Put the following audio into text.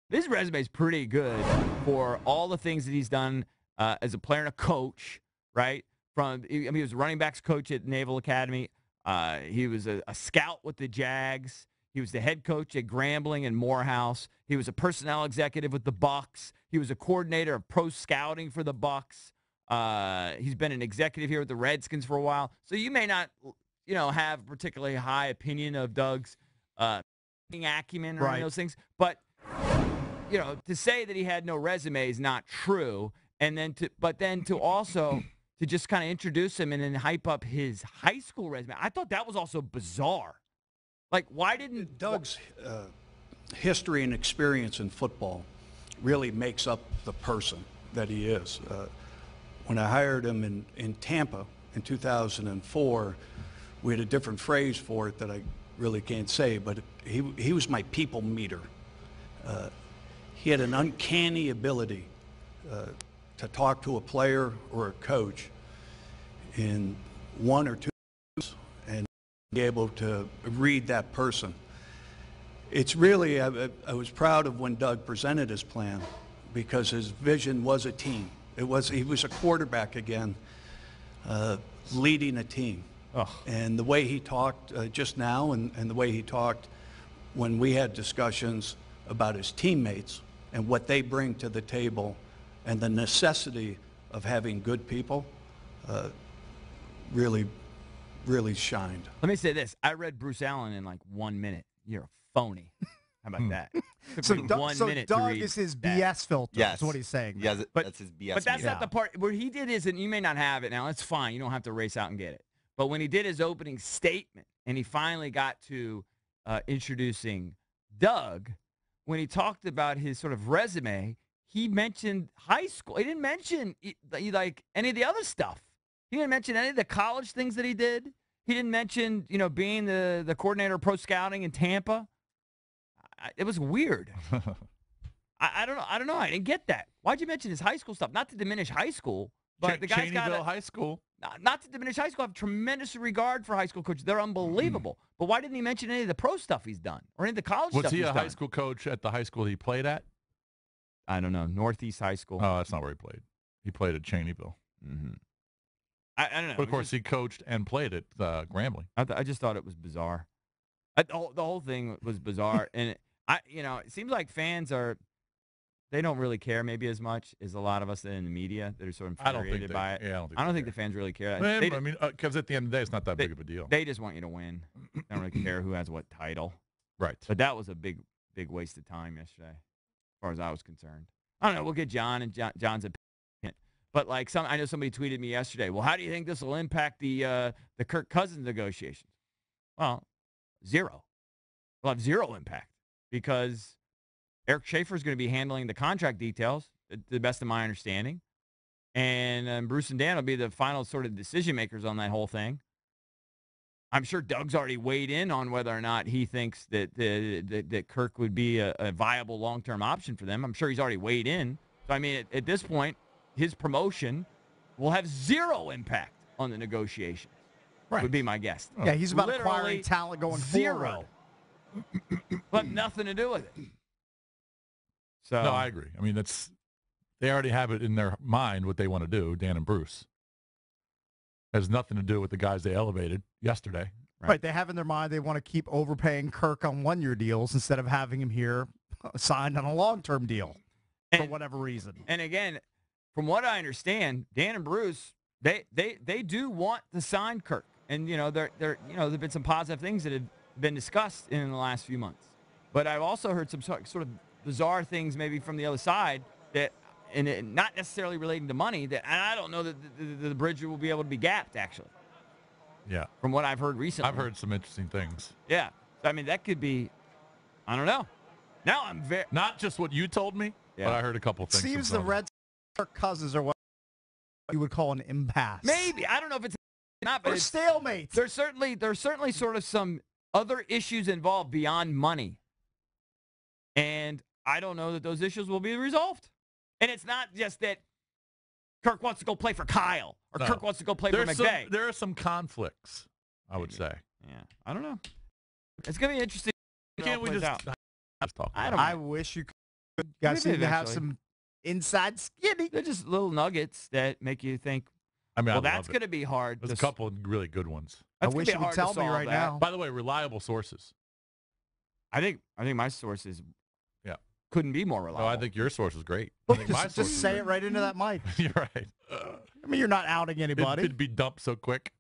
His resume is pretty good for all the things that he's done as a player and a coach, right? He was a running backs coach at Naval Academy. He was a scout with the Jags. He was the head coach at Grambling and Morehouse. He was a personnel executive with the Bucks. He was a coordinator of pro scouting for the Bucks. He's been an executive here with the Redskins for a while. So you may not, have a particularly high opinion of Doug's acumen or any of those things. But, to say that he had no resume is not true. And then to also to just kind of introduce him and then hype up his high school resume. I thought that was also bizarre. Like, why didn't Doug's history and experience in football really makes up the person that he is. When I hired him in Tampa in 2004, we had a different phrase for it that I really can't say, but he was my people meter. He had an uncanny ability to talk to a player or a coach in 1 or 2 minutes and be able to read that person. It's really, I was proud of when Doug presented his plan because his vision was a team. He was a quarterback again, leading a team. Oh. And the way he talked just now and the way he talked when we had discussions about his teammates and what they bring to the table and the necessity of having good people really, really shined. Let me say this. I read Bruce Allen in like 1 minute. You're a phony. How about that? So Doug is his BS filter. Yes. That's what he's saying. Yeah, that's his BS. But that's not the part where he did his, and you may not have it now. It's fine. You don't have to race out and get it. But when he did his opening statement and he finally got to introducing Doug, when he talked about his sort of resume, he mentioned high school. He didn't mention like any of the other stuff. He didn't mention any of the college things that he did. He didn't mention, being the coordinator of pro scouting in Tampa. It was weird. I don't know. I didn't get that. Why'd you mention his high school stuff? Not to diminish high school, but the guy's got high school. Not to diminish high school. I have tremendous regard for high school coaches. They're unbelievable. But why didn't he mention any of the pro stuff he's done or any of the college stuff Was he he's a done? high school coach at the high school he played at? I don't know. Northeast High School. Oh, that's not where he played. He played at Cheneyville. Mm-hmm. I don't know. But, of course, he coached and played at Grambling. I just thought it was bizarre. The whole thing was bizarre. And, it seems like fans they don't really care maybe as much as a lot of us in the media that are sort of infuriated by it. Yeah, I don't think the fans really care. Because at the end of the day, it's not that big of a deal. They just want you to win. They don't really care who has what title. Right. But that was a big waste of time yesterday, as far as I was concerned. I don't know. We'll get John and John's opinion. But I know somebody tweeted me yesterday. Well, how do you think this will impact the Kirk Cousins negotiations? Well, zero. We'll have zero impact because Eric Schaefer is going to be handling the contract details, to the best of my understanding, and Bruce and Dan will be the final sort of decision makers on that whole thing. I'm sure Doug's already weighed in on whether or not he thinks that Kirk would be a viable long-term option for them. I'm sure he's already weighed in. So, at this point, his promotion will have zero impact on the negotiations, would be my guess. Yeah, he's about Literally acquiring talent going zero. forward. But nothing to do with it. So No, I agree. They already have it in their mind what they want to do, Dan and Bruce. Has nothing to do with the guys they elevated yesterday. Right. They have in their mind they want to keep overpaying Kirk on one-year deals instead of having him here signed on a long-term deal for whatever reason. And again, from what I understand, Dan and Bruce, they do want to sign Kirk. And there've been some positive things that have been discussed in the last few months. But I've also heard some sort of bizarre things maybe from the other side that, and not necessarily relating to money, that I don't know that the bridge will be able to be gapped, actually. Yeah. From what I've heard recently. I've heard some interesting things. Yeah. That could be, I don't know. Now I'm very. Not just what you told me, but I heard a couple things. Seems the Reds, Kirk Cousins are what you would call an impasse. Maybe. I don't know if it's not, but or stalemate. There's certainly sort of some other issues involved beyond money. And I don't know that those issues will be resolved. And it's not just that Kirk wants to go play for Kyle or Kirk wants to go play for McVay. There are some conflicts, I would say. Yeah. I don't know. It's going to be interesting. Can't we just talk about I wish you could guys seem to have eventually. some inside skinny. They're just little nuggets that make you think, I mean, well, I that's love it. going to be hard. There's a to couple of really good ones. I That's gonna wish be you would hard to tell me solve right that. now. By the way, reliable sources. I think my sources Yeah. couldn't be more No, reliable. I think your source is great. I think my source Just is say great. it right into that mic. You're right. I mean, you're not outing anybody. It'd be dumped so quick.